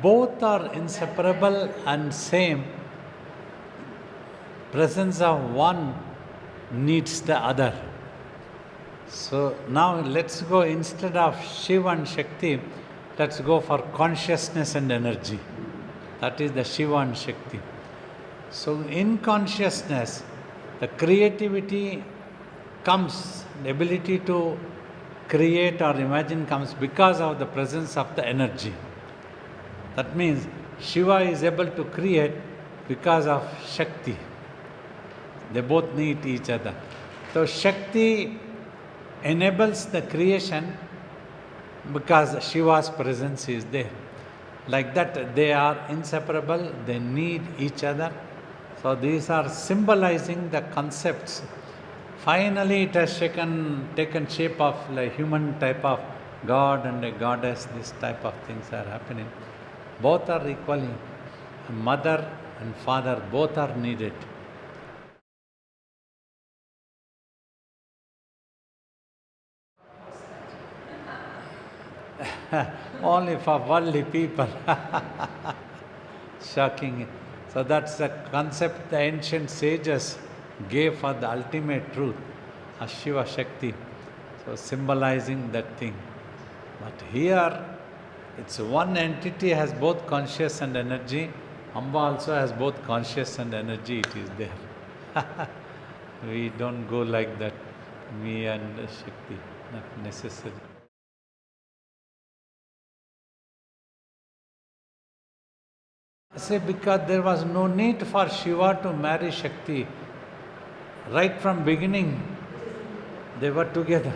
both are inseparable and same. Presence of one needs the other. So now let's go, instead of Shiva and Shakti, let's go for consciousness and energy. That is the Shiva and Shakti. So in consciousness, the creativity comes, the ability to create or imagine comes because of the presence of the energy. That means Shiva is able to create because of Shakti. They both need each other. So Shakti enables the creation because Shiva's presence is there. Like that, they are inseparable, they need each other. So these are symbolizing the concepts. Finally, it has taken shape of like human type of god and a goddess. This type of things are happening. Both are equally. Mother and father, both are needed. Only for worldly people. Shocking. So that's the concept the ancient sages gave for the ultimate truth, Shiva Shakti. So symbolizing that thing. But here, it's one entity has both conscious and energy. Amba also has both conscious and energy, it is there. We don't go like that, me and Shakti, not necessary. I say because there was no need for Shiva to marry Shakti. Right from beginning, they were together.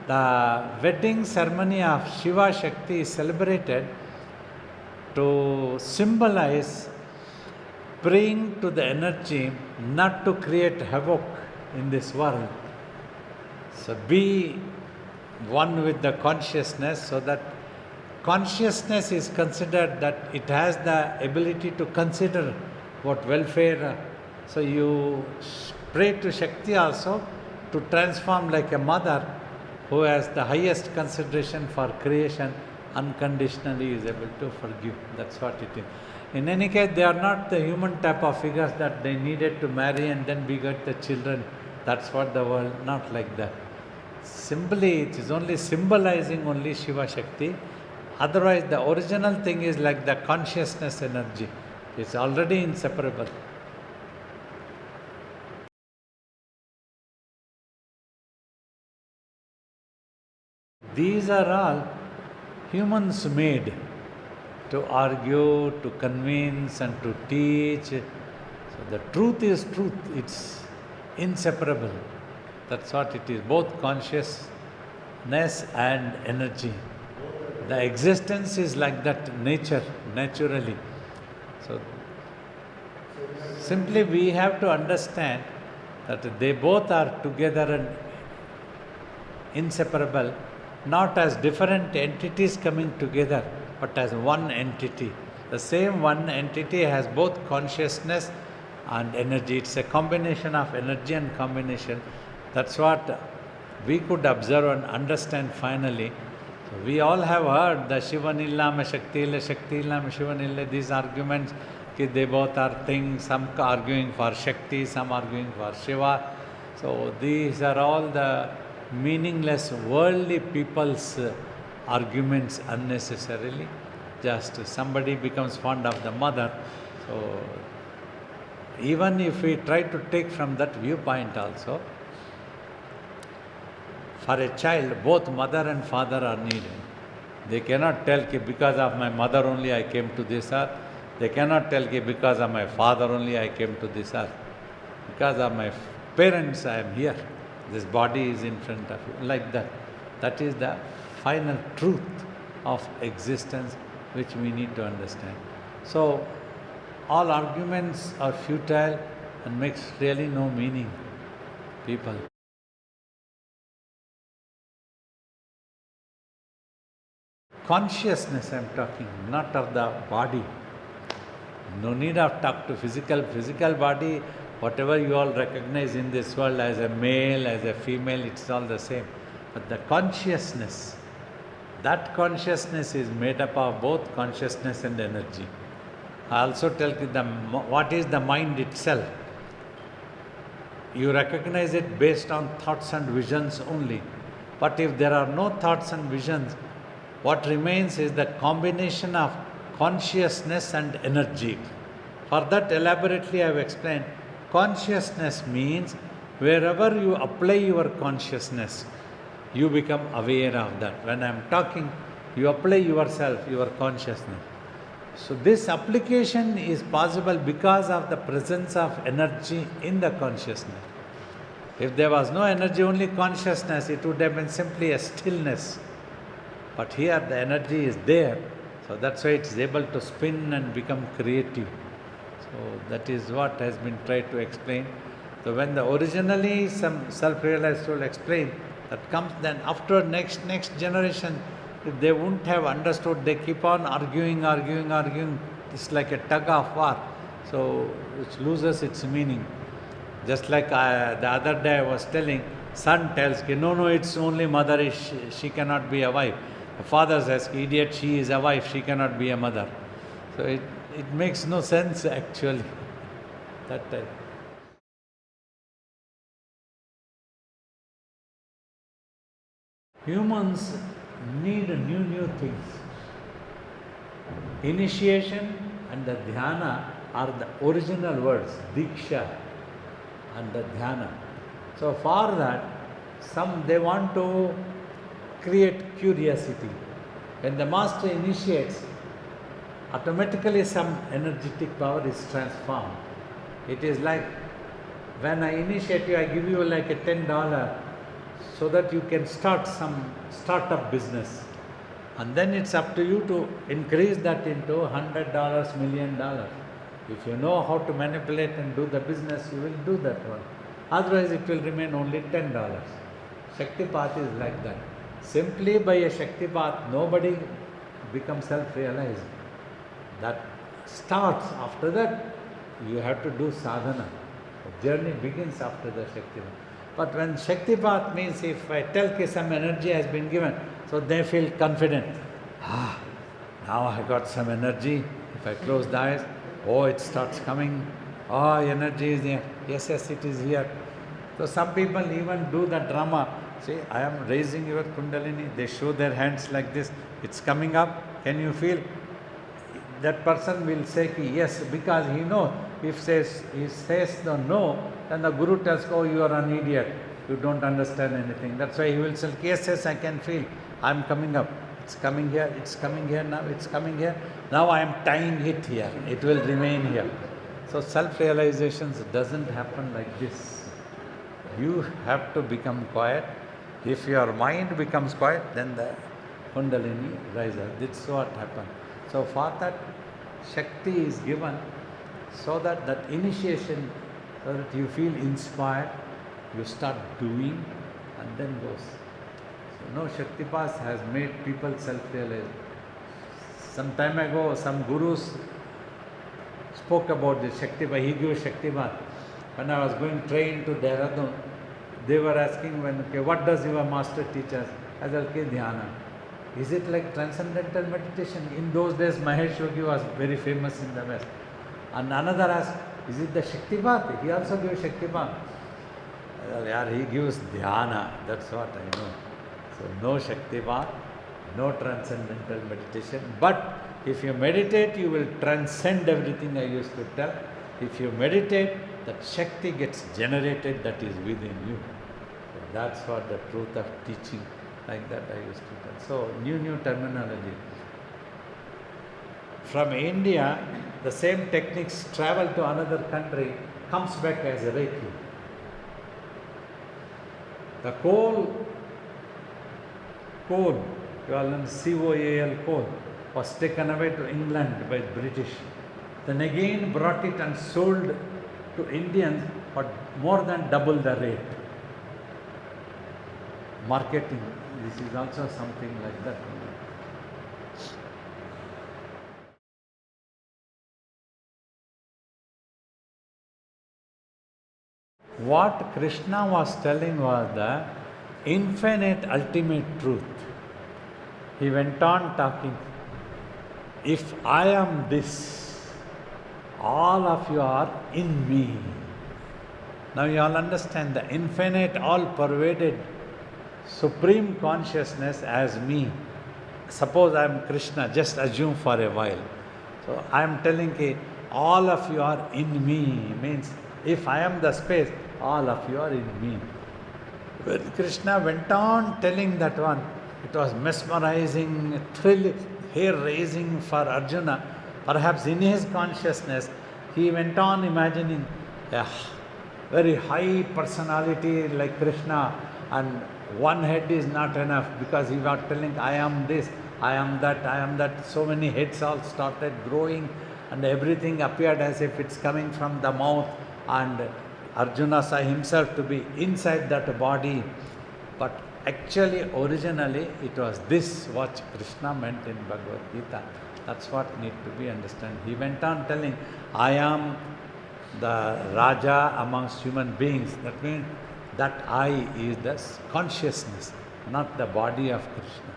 The wedding ceremony of Shiva Shakti is celebrated to symbolize praying to the energy not to create havoc in this world. So be one with the consciousness, so that consciousness is considered that it has the ability to consider what welfare. So you pray to Shakti also to transform like a mother who has the highest consideration for creation, unconditionally is able to forgive. That's what it is. In any case, they are not the human type of figures that they needed to marry and then beget the children. That's what the world, not like that. Simply, it is only symbolizing only Shiva Shakti. Otherwise, the original thing is like the consciousness energy. It's already inseparable. These are all humans made to argue, to convince and to teach. So the truth is truth. It's inseparable. That's what it is. Both consciousness and energy. The existence is like that, nature, naturally. So simply we have to understand that they both are together and inseparable, not as different entities coming together, but as one entity. The same one entity has both consciousness and energy. It's a combination of energy and combination. That's what we could observe and understand finally. So we all have heard the Shiva Nillama Shakti Illa, Shakti Illama Shiva Nilla, these arguments, they both are things, some arguing for Shakti, some arguing for Shiva. So these are all the meaningless worldly people's arguments unnecessarily. Just somebody becomes fond of the mother. So even if we try to take from that viewpoint also, for a child, both mother and father are needed. They cannot tell that because of my mother only I came to this earth. They cannot tell that because of my father only I came to this earth. Because of my parents I am here. This body is in front of you. Like that. That is the final truth of existence which we need to understand. So all arguments are futile and makes really no meaning. People. Consciousness I am talking, not of the body. No need of talk to physical body, whatever you all recognize in this world as a male, as a female, it's all the same. But the consciousness, that consciousness is made up of both consciousness and energy. I also tell you what is the mind itself. You recognize it based on thoughts and visions only. But if there are no thoughts and visions, what remains is that combination of consciousness and energy. For that, elaborately I have explained, consciousness means wherever you apply your consciousness, you become aware of that. When I am talking, you apply yourself, your consciousness. So this application is possible because of the presence of energy in the consciousness. If there was no energy, only consciousness, it would have been simply a stillness. But here the energy is there, so that's why it is able to spin and become creative. So that is what has been tried to explain. So when the originally some self-realized soul explained, that comes then after next generation, if they wouldn't have understood, they keep on arguing. It's like a tug of war. So it loses its meaning. Just like the other day I was telling, son tells, no, it's only mother, she cannot be a wife. The father says, idiot, she is a wife, she cannot be a mother. So it makes no sense actually. That type. Humans need new things. Initiation and the dhyana are the original words, diksha and the dhyana. So for that, they want to create curiosity. When the master initiates, automatically some energetic power is transformed. It is like when I initiate you, I give you like a $10 so that you can start some startup business. And then it's up to you to increase that into $100, $1 million. If you know how to manipulate and do the business, you will do that one. Otherwise, it will remain only $10. Shaktipat is like that. Simply by a Shaktipat, nobody becomes self-realized. That starts. After that, you have to do sadhana. The journey begins after the Shaktipat. But when Shaktipat means if I tell some energy has been given, so they feel confident. Now I got some energy. If I close the eyes, it starts coming. Energy is here. Yes, it is here. So some people even do the drama. See, I am raising your kundalini. They show their hands like this. It's coming up. Can you feel? That person will say yes, because he knows. If he says no, then the guru tells, you are an idiot. You don't understand anything. That's why he will say, yes, I can feel. I am coming up. It's coming here. It's coming here now. It's coming here. Now I am tying it here. It will remain here. So self-realization doesn't happen like this. You have to become quiet. If your mind becomes quiet, then the kundalini rises. This is what happens. So for that, Shakti is given so that initiation, so that you feel inspired, you start doing and then goes. So no, Shaktipat has made people self-realized. Some time ago, some gurus spoke about this Shaktipat. He gave Shaktipat. When I was going train to Dehradun, they were asking, what does your master teach us? I said, dhyana. Is it like transcendental meditation? In those days, Mahesh Yogi was very famous in the West. And another asked, is it the Shaktipat? He also gives Shaktipat. He gives dhyana. That's what I know. So no Shaktipat, no transcendental meditation. But if you meditate, you will transcend everything I used to tell. If you meditate, that Shakti gets generated that is within you. So that's what the truth of teaching. Like that I used to tell. So new terminology. From India, the same techniques travel to another country, comes back as a Reiki. The coal, you all know COAL coal, was taken away to England by British. Then again brought it and sold to Indians for more than double the rate. Marketing. This is also something like that. What Krishna was telling was the infinite ultimate truth. He went on talking. If I am this, all of you are in me. Now you all understand the infinite, all-pervaded, supreme consciousness as me. Suppose I am Krishna, just assume for a while. So I am telling you, all of you are in me. Means if I am the space, all of you are in me. When Krishna went on telling that one, it was mesmerizing, thrilling, hair-raising for Arjuna. Perhaps in his consciousness, he went on imagining a very high personality like Krishna, and one head is not enough because he was telling, I am this, I am that, I am that. So many heads all started growing and everything appeared as if it's coming from the mouth, and Arjuna saw himself to be inside that body. But actually, originally, it was this what Krishna meant in Bhagavad Gita. That's what need to be understood. He went on telling, I am the Raja amongst human beings. That means that I is the consciousness, not the body of Krishna.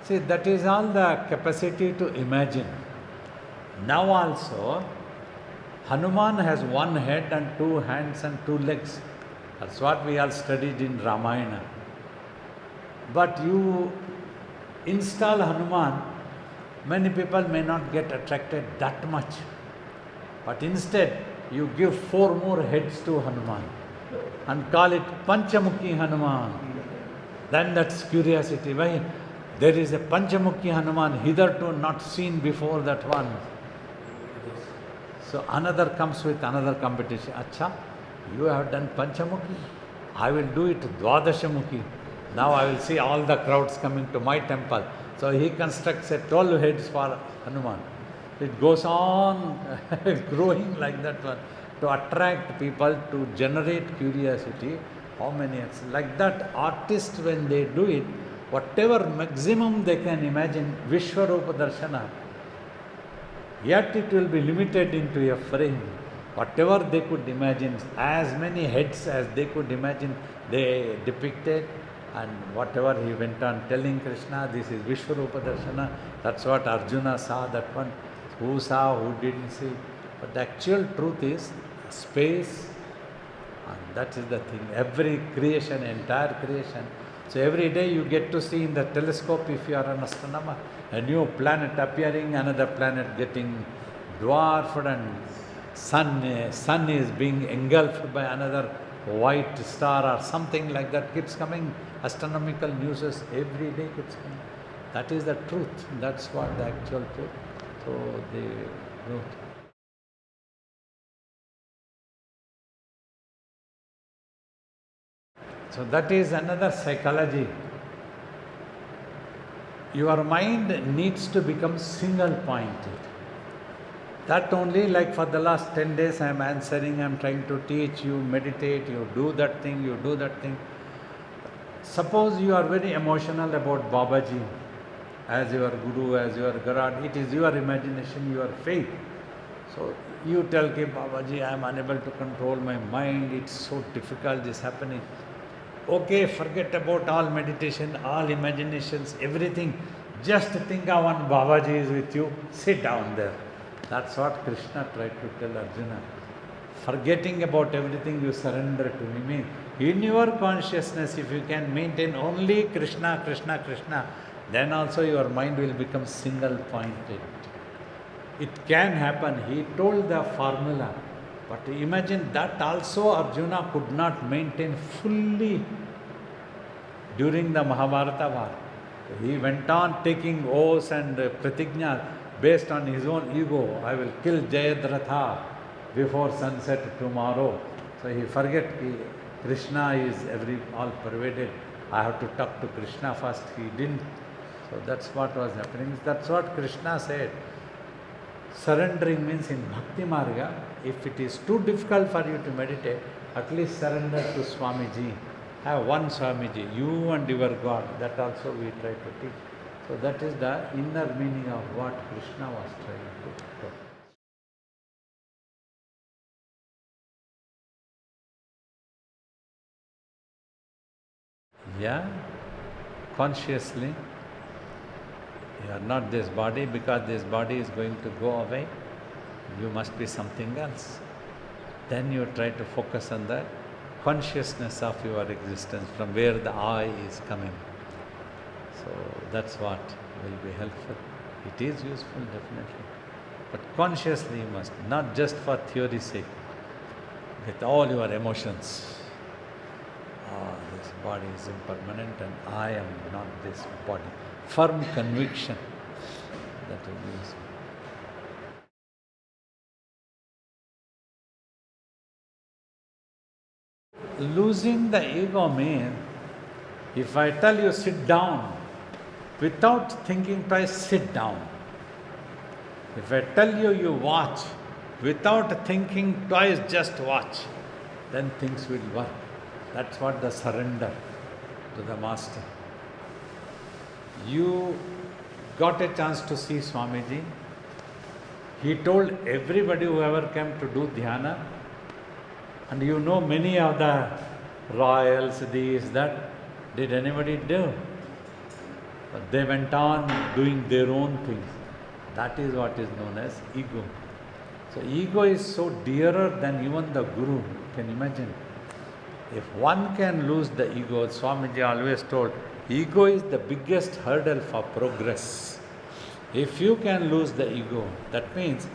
See, that is all the capacity to imagine. Now also, Hanuman has one head and two hands and two legs. That's what we all studied in Ramayana. But you install Hanuman, many people may not get attracted that much. But instead, you give 4 more heads to Hanuman and call it Panchamukhi Hanuman. Then that's curiosity. Why? There is a Panchamukhi Hanuman, hitherto not seen before that one. So another comes with another competition. Acha, you have done Panchamukhi, I will do it Dwadashamukhi. Now I will see all the crowds coming to my temple. So he constructs a 12 heads for Hanuman. It goes on growing like that one to attract people, to generate curiosity. How many? Like that, artists, when they do it, whatever maximum they can imagine, Vishwarupa Darshana, yet it will be limited into a frame. Whatever they could imagine, as many heads as they could imagine, they depicted. And whatever he went on telling Krishna, this is Vishwarupa Darshana, that's what Arjuna saw, that one. Who saw, who didn't see. But the actual truth is space, and that is the thing. Every creation, entire creation. So every day you get to see in the telescope, if you are an astronomer, a new planet appearing, another planet getting dwarfed, and sun is being engulfed by another white star or something like that. Keeps coming. Astronomical news every day keeps coming. That is the truth. That's what the actual truth. So they wrote. So that is another psychology. Your mind needs to become single pointed. That only, like for the last 10 days I am answering, I am trying to teach you, meditate, you do that thing, you do that thing. Suppose you are very emotional about Babaji as your Guru, as your God. It is your imagination, your faith. So you tell Ki Babaji, I am unable to control my mind, it's so difficult, this happening. Okay, forget about all meditation, all imaginations, everything. Just think of one Babaji is with you, sit down there. That's what Krishna tried to tell Arjuna. Forgetting about everything, you surrender to me. In your consciousness, if you can maintain only Krishna, Krishna, Krishna, then also your mind will become single pointed. It can happen. He told the formula. But imagine that also Arjuna could not maintain fully during the Mahabharata war. He went on taking oaths and pratigna based on his own ego. I will kill Jayadratha before sunset tomorrow. So he forget Krishna is all pervaded. I have to talk to Krishna first. He didn't. So that's what was happening. That's what Krishna said. Surrendering means in Bhakti Marga, if it is too difficult for you to meditate, at least surrender to Swamiji. Have one Swamiji, you and your God. That also we try to teach. So that is the inner meaning of what Krishna was trying to talk. Yeah? Consciously. You are not this body because this body is going to go away. You must be something else. Then you try to focus on the consciousness of your existence, from where the I is coming. So that's what will be helpful. It is useful, definitely. But consciously you must, not just for theory's sake, with all your emotions. This body is impermanent and I am not this body. Firm conviction. That will be useful. Losing the ego means, if I tell you sit down, without thinking twice, sit down. If I tell you you watch, without thinking twice, just watch, then things will work. That's what the surrender to the Master. You got a chance to see Swamiji. He told everybody whoever came to do dhyana, and you know many of the royals, these, that, did anybody do? But they went on doing their own things. That is what is known as ego. So ego is so dearer than even the Guru. You can imagine. If one can lose the ego, Swamiji always told, ego is the biggest hurdle for progress. If you can lose the ego, that means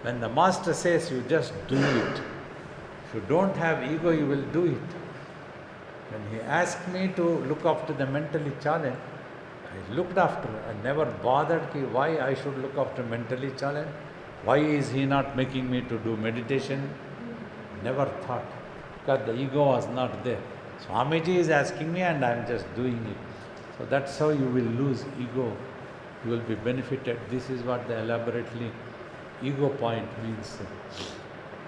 when the Master says you just do it. If you don't have ego, you will do it. When he asked me to look after the mentally challenged, I looked after. I never bothered why I should look after mentally challenged. Why is he not making me to do meditation? Never thought. Because the ego was not there. Swamiji is asking me and I am just doing it. So that's how you will lose ego. You will be benefited. This is what the elaborately ego point means.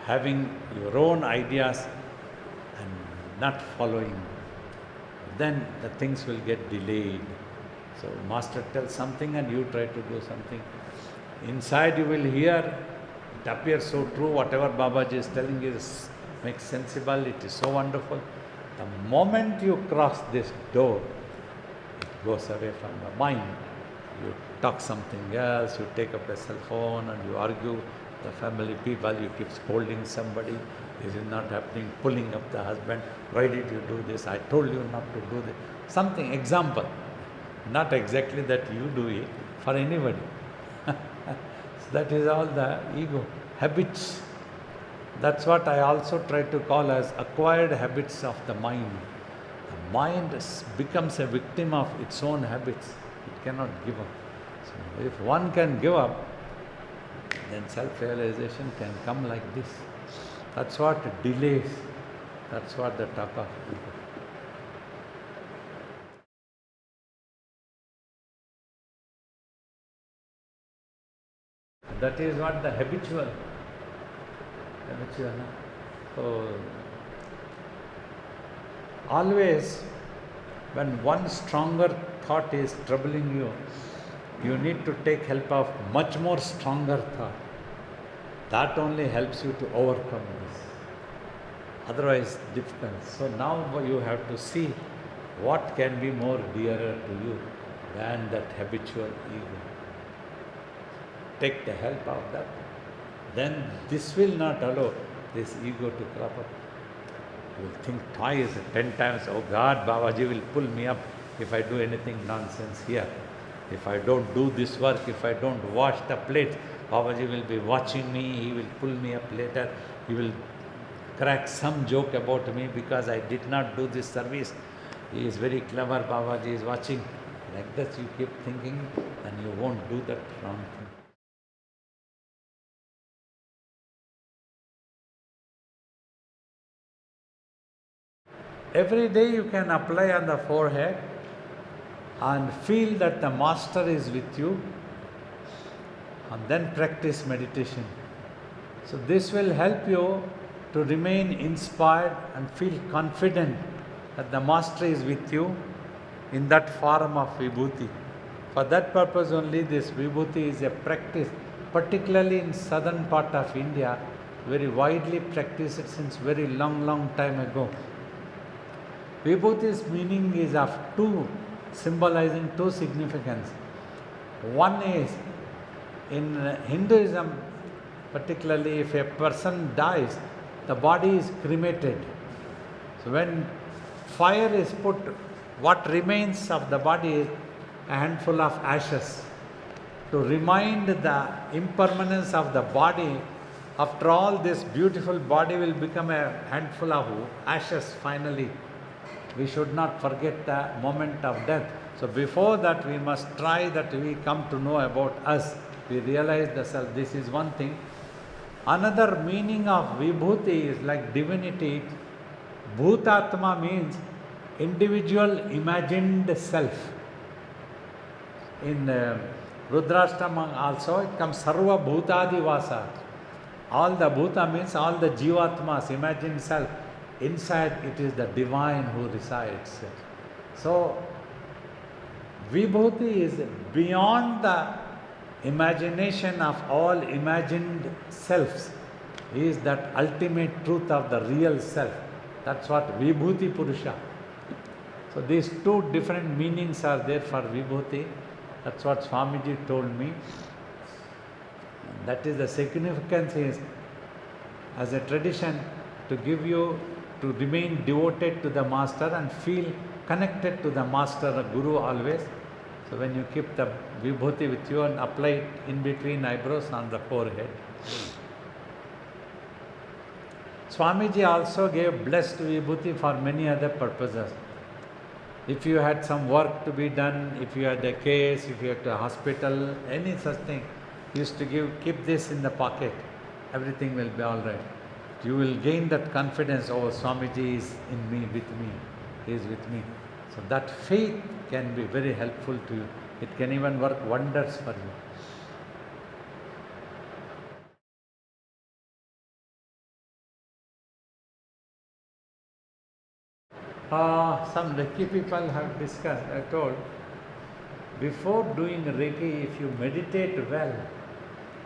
Having your own ideas and not following. Then the things will get delayed. So Master tells something and you try to do something. Inside you will hear, it appears so true, whatever Babaji is telling is makes sensible, it is so wonderful. The moment you cross this door, it goes away from the mind. You talk something else, you take up a cell phone and you argue the family people, you keep scolding somebody, this is not happening, pulling up the husband, why did you do this, I told you not to do this. Something, example, not exactly that you do it, for anybody. So that is all the ego, habits. That's what I also try to call as acquired habits of the mind. The mind becomes a victim of its own habits. It cannot give up. So if one can give up, then self-realization can come like this. That's what delays. That's what the talk of ego. That is what the habitual. So, always when one stronger thought is troubling you, you need to take help of much more stronger thought. That only helps you to overcome this. Otherwise, difficult. So now you have to see what can be more dearer to you than that habitual ego. Take the help of that. Then this will not allow this ego to crop up. You will think twice, 10 times, oh God, Babaji will pull me up if I do anything nonsense here. If I don't do this work, if I don't wash the plates, Babaji will be watching me, he will pull me up later, he will crack some joke about me because I did not do this service. He is very clever, Babaji is watching. Like that you keep thinking and you won't do that wrong thing. Every day you can apply on the forehead and feel that the Master is with you, and then practice meditation. So this will help you to remain inspired and feel confident that the Master is with you in that form of vibhuti. For that purpose only this vibhuti is a practice, particularly in southern part of India, very widely practiced since very long time ago. Vibhuti's meaning is of two, symbolizing two significance. One is in Hinduism, particularly if a person dies, the body is cremated. So when fire is put, what remains of the body is a handful of ashes. To remind the impermanence of the body, after all, this beautiful body will become a handful of ashes finally. We should not forget the moment of death. So before that, we must try that we come to know about us. We realize the self. This is one thing. Another meaning of vibhuti is like divinity. Bhutatma means individual imagined self. In Rudrashtama also it comes Sarva Bhutadi Vasa. All the Bhuta means all the Jivatmas, imagined self. Inside it is the divine who resides. So Vibhuti is beyond the imagination of all imagined selves. He is that ultimate truth of the real self. That's what Vibhuti Purusha. So these two different meanings are there for Vibhuti. That's what Swamiji told me. That is the significance is, as a tradition, to give you to remain devoted to the master and feel connected to the master, the guru always. So when you keep the vibhuti with you and apply it in between eyebrows on the forehead. Swamiji also gave blessed vibhuti for many other purposes. If you had some work to be done, if you had a case, if you had a hospital, any such thing, he used to keep this in the pocket. Everything will be all right. You will gain that confidence, oh, Swamiji is in me, with me, he is with me. So that faith can be very helpful to you. It can even work wonders for you. Some Reiki people have discussed, I told, before doing Reiki, if you meditate well,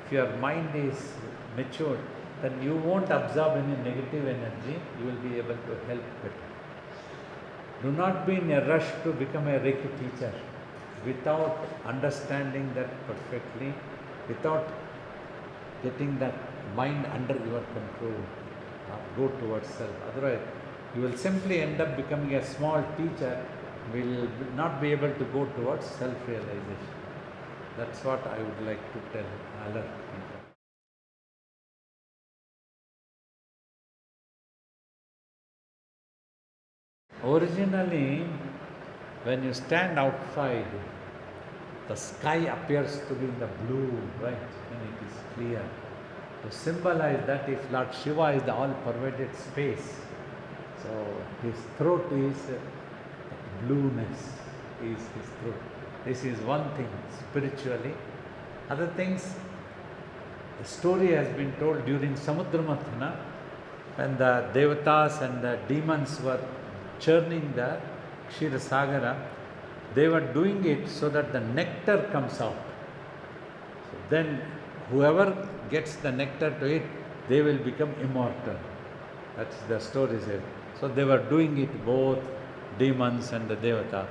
if your mind is matured, then you won't absorb any negative energy, you will be able to help better. Do not be in a rush to become a Reiki teacher without understanding that perfectly, without getting that mind under your control. Go towards self. Otherwise, you will simply end up becoming a small teacher, will not be able to go towards self-realization. That's what I would like to tell other people. Originally, when you stand outside, the sky appears to be in the blue, right, when it is clear. To symbolize that if Lord Shiva is the all-pervaded space, so his throat is blueness, is his throat. This is one thing spiritually. Other things, the story has been told during Samudra Manthana, when the devatas and the demons were churning the Kshira Sagara, they were doing it so that the nectar comes out. So then whoever gets the nectar to it, they will become immortal. That's the story says. So they were doing it, both demons and the devata.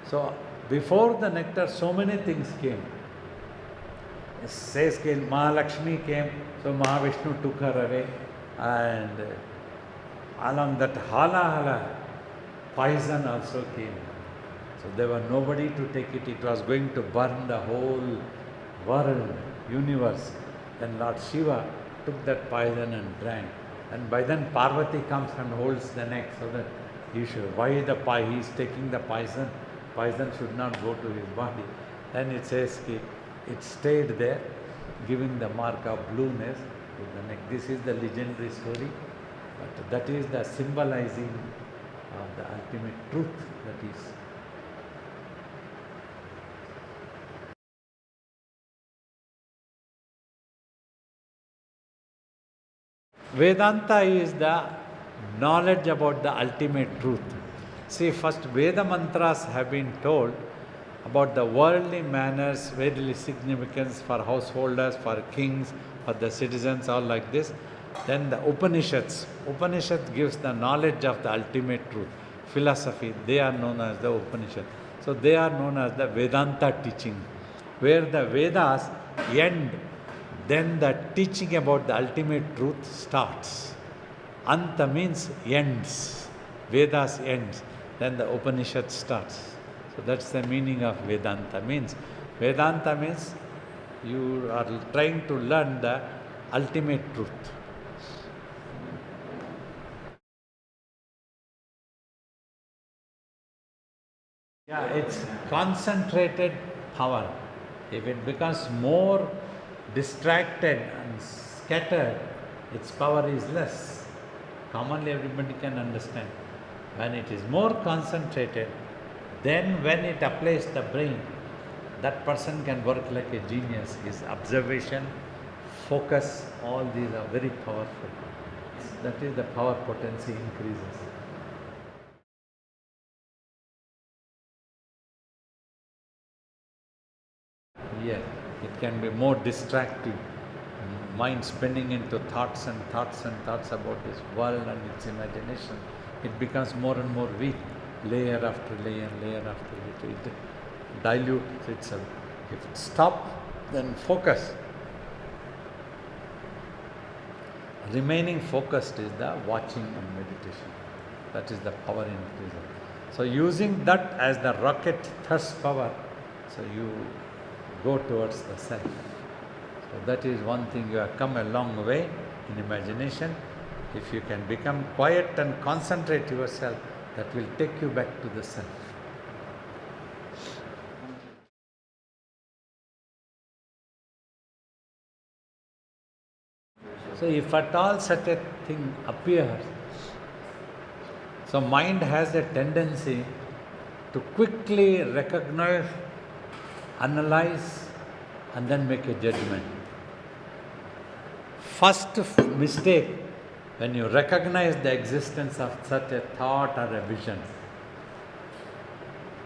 So before the nectar, so many things came. It says Mahalakshmi came, so Mahavishnu took her away, and along that hala poison also came. So there was nobody to take it. It was going to burn the whole world, universe. Then Lord Shiva took that poison and drank. And by then Parvati comes and holds the neck so that he should, why he is taking the poison? Poison should not go to his body. Then it says it stayed there, giving the mark of blueness to the neck. This is the legendary story, but that is the symbolizing of the ultimate truth that is. Vedanta is the knowledge about the ultimate truth. See, first Veda mantras have been told about the worldly manners, worldly significance for householders, for kings, for the citizens, all like this. Then the Upanishads. Upanishad gives the knowledge of the ultimate truth. philosophy, they are known as the Upanishad. So they are known as the Vedanta teaching, where the Vedas end, then the teaching about the ultimate truth starts. Anta means ends, Vedas ends, then the Upanishad starts. So that's the meaning of Vedanta. Vedanta means you are trying to learn the ultimate truth. Yeah, it's concentrated power. If it becomes more distracted and scattered, its power is less. Commonly everybody can understand. When it is more concentrated, then when it applies the brain, that person can work like a genius. His observation, focus, all these are very powerful. That is the power potency increases. Yes, it can be more distracting. Mind spinning into thoughts and thoughts and thoughts about this world and its imagination. It becomes more and more weak, layer after layer, layer after layer. It dilutes itself. If it stops, then focus. Remaining focused is the watching and meditation. That is the power increaser. So using that as the rocket thrust power, so you go towards the self. So that is one thing, you have come a long way in imagination. If you can become quiet and concentrate yourself, that will take you back to the self. So if at all such a thing appears, so mind has a tendency to quickly recognize, analyze, and then make a judgment. First mistake, when you recognize the existence of such a thought or a vision,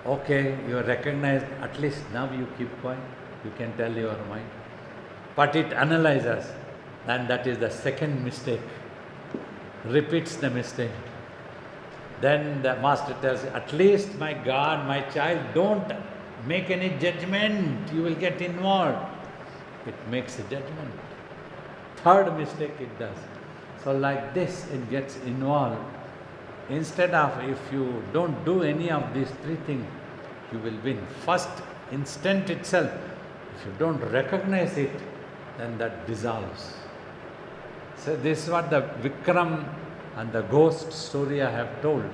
okay, you recognize, at least now you keep quiet, you can tell your mind. But it analyzes, and that is the second mistake. Repeats the mistake. Then the master tells, at least my God, my child, don't make any judgment, you will get involved. It makes a judgment. Third mistake it does. So like this, it gets involved. Instead of, if you don't do any of these three things, you will win. First instant itself, if you don't recognize it, then that dissolves. So this is what the Vikram and the ghost story I have told.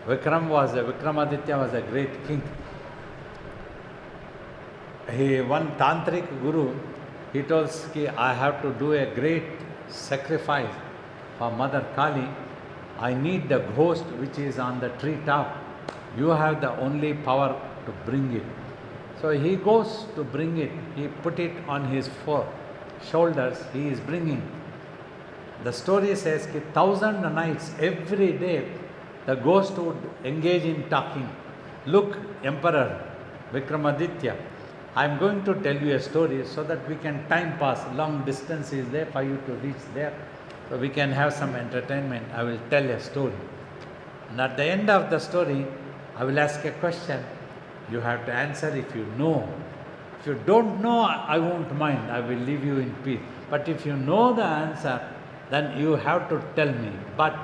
Vikramaditya was a great king. One tantric guru, he told me, I have to do a great sacrifice for Mother Kali. I need the ghost which is on the tree top. You have the only power to bring it. So he goes to bring it. He put it on his shoulders. He is bringing. The story says that 1,000 nights, every day, the ghost would engage in talking. Look, Emperor Vikramaditya, I am going to tell you a story so that we can time pass. Long distance is there for you to reach there. So we can have some entertainment. I will tell a story. And at the end of the story, I will ask a question. You have to answer if you know. If you don't know, I won't mind. I will leave you in peace. But if you know the answer, then you have to tell me. But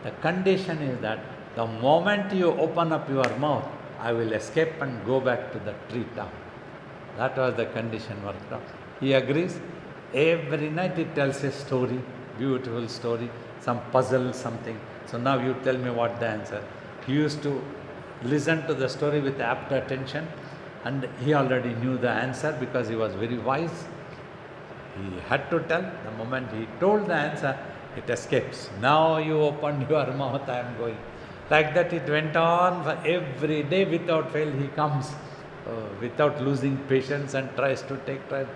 the condition is that the moment you open up your mouth, I will escape and go back to the tree top. That was the condition worked out. He agrees. Every night he tells a story, beautiful story, some puzzle, something. So now you tell me what the answer. He used to listen to the story with apt attention, and he already knew the answer because he was very wise. He had to tell. The moment he told the answer, it escapes. Now you opened your mouth, I am going. Like that it went on for every day without fail. He comes without losing patience and tries to take time.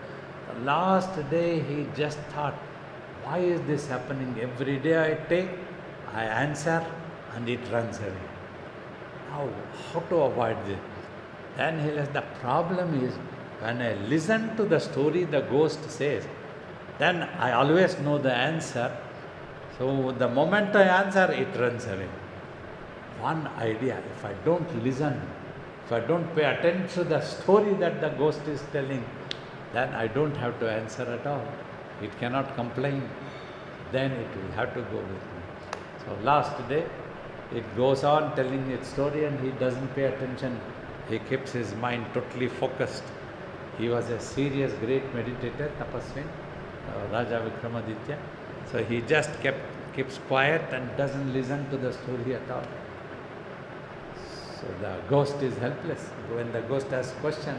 The last day he just thought, why is this happening? Every day I take, I answer, and it runs away. Now, how to avoid this? Then he says, the problem is, when I listen to the story the ghost says, then I always know the answer. So the moment I answer, it runs away. one idea. If I don't listen, if I don't pay attention to the story that the ghost is telling, then I don't have to answer at all. It cannot complain. Then it will have to go with me. So last day, it goes on telling its story and he doesn't pay attention. He keeps his mind totally focused. He was a serious, great meditator, tapasvi, Raja Vikramaditya. So he just keeps quiet and doesn't listen to the story at all. So the ghost is helpless. When the ghost asks question,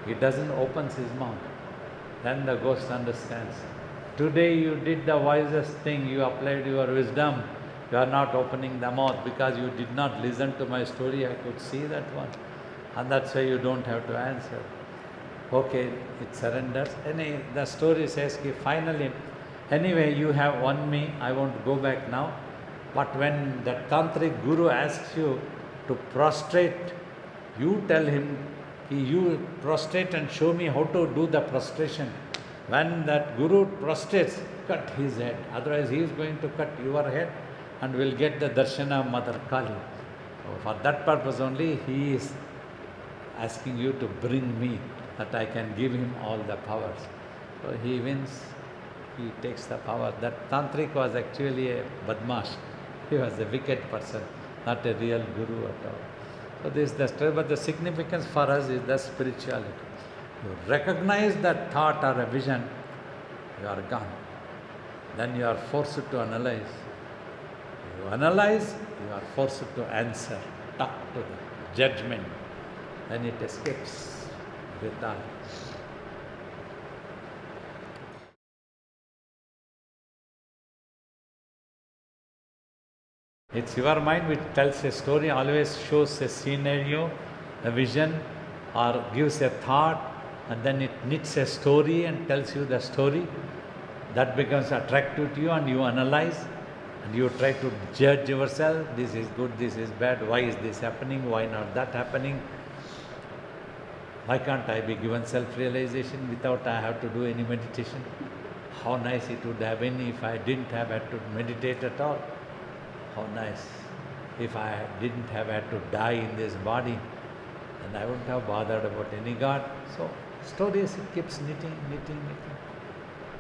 he doesn't open his mouth. Then the ghost understands. Today you did the wisest thing, you applied your wisdom. You are not opening the mouth because you did not listen to my story. I could see that one. And that's why you don't have to answer. Okay, it surrenders. The story says, finally, anyway, you have won me. I won't go back now. But when the tantric guru asks you to prostrate, you tell him, you prostrate and show me how to do the prostration. When that guru prostrates, cut his head. Otherwise, he is going to cut your head and will get the darshana of Mother Kali. So for that purpose only, he is asking you to bring me, that I can give him all the powers. So he wins, he takes the power. That tantric was actually a badmash. He was a wicked person, not a real guru at all. So this is the story, but the significance for us is the spirituality. You recognize that thought or a vision, you are gone. Then you are forced to analyze. You analyze, you are forced to answer, talk to the judgment. Then it escapes with all. It's your mind which tells a story, always shows a scenario, a vision, or gives a thought, and then it knits a story and tells you the story. That becomes attractive to you and you analyze and you try to judge yourself. This is good, this is bad, why is this happening, why not that happening? Why can't I be given self-realization without I have to do any meditation? How nice it would have been if I didn't have had to meditate at all. How nice if I didn't have had to die in this body, then I wouldn't have bothered about any God. So stories, it keeps knitting.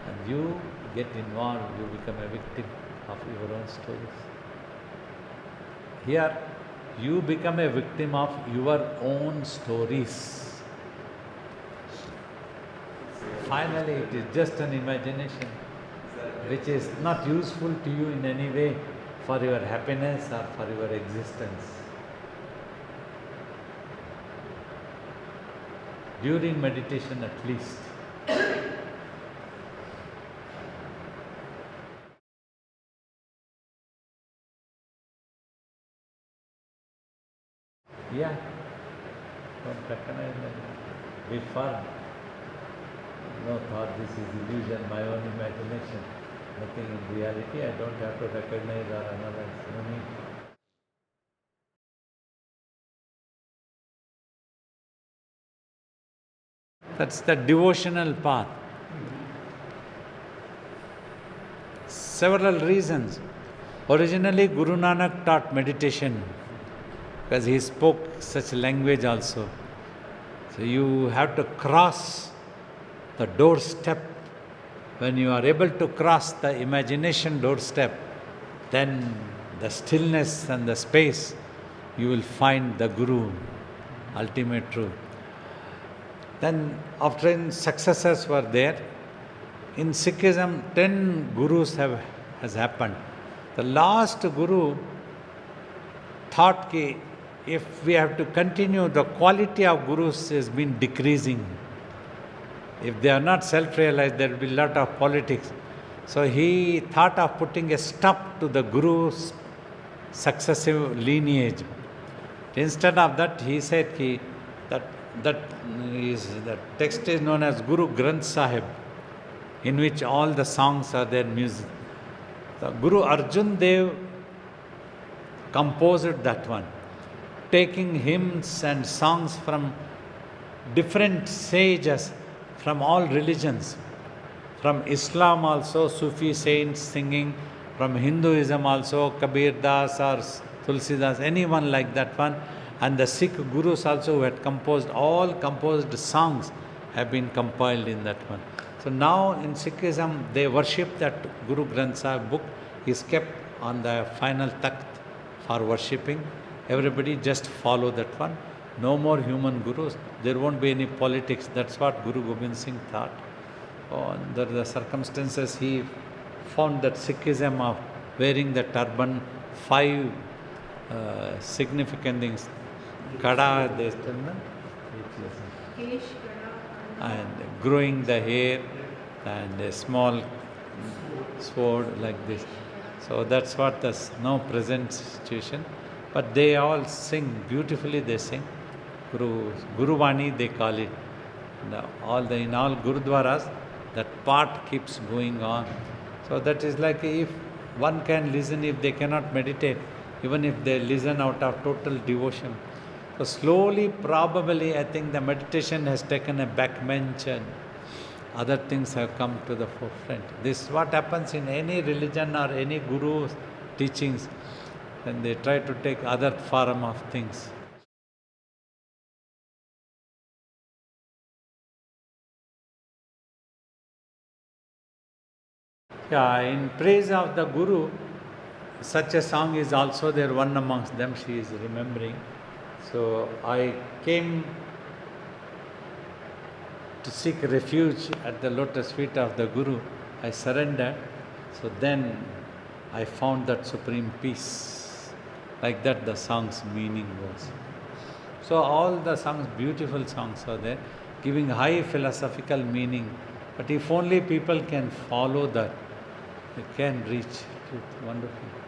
And you get involved, you become a victim of your own stories. Here, you become a victim of your own stories. Finally, it is just an imagination which is not useful to you in any way for your happiness or for your existence. During meditation at least. Yeah, don't recognize that. Be firm. No thought, this is illusion, my own imagination. Nothing in reality, I don't have to recognize or analyze. No need. That's the devotional path. Several reasons. Originally, Guru Nanak taught meditation because he spoke such language also. So you have to cross the doorstep. When you are able to cross the imagination doorstep, then the stillness and the space, you will find the Guru, ultimate truth. Then after successors were there, in Sikhism 10 gurus has happened. The last Guru thought that if we have to continue, the quality of gurus has been decreasing. If they are not self-realized, there will be a lot of politics. So he thought of putting a stop to the Guru's successive lineage. Instead of that, he said that the text is known as Guru Granth Sahib, in which all the songs are there, music. The Guru Arjuna Dev composed that one, taking hymns and songs from different sages, from all religions, from Islam also, Sufi saints singing, from Hinduism also, Kabir Das or Tulsidas, anyone like that one. And the Sikh gurus also who had all composed songs have been compiled in that one. So now in Sikhism, they worship that Guru Granth Sahib book is kept on the final takht for worshipping. Everybody just follow that one. No more human gurus. There won't be any politics. That's what Guru Gobind Singh thought. Under the circumstances, he found that Sikhism of wearing the turban, 5 significant things. Kada, and growing the hair and a small sword like this. So that's what the now present situation. But they all sing beautifully. They sing Guruvani, they call it. In all Gurudwaras, that part keeps going on. So that is like if one can listen, if they cannot meditate, even if they listen out of total devotion. So slowly, probably, I think the meditation has taken a backbench and other things have come to the forefront. This is what happens in any religion or any guru's teachings, and they try to take other form of things. Yeah, in praise of the Guru, such a song is also there, one amongst them she is remembering. So I came to seek refuge at the lotus feet of the Guru. I surrendered. So then I found that supreme peace. Like that the song's meaning was. So all the songs, beautiful songs are there, giving high philosophical meaning. But if only people can follow that, they can reach truth. Wonderful.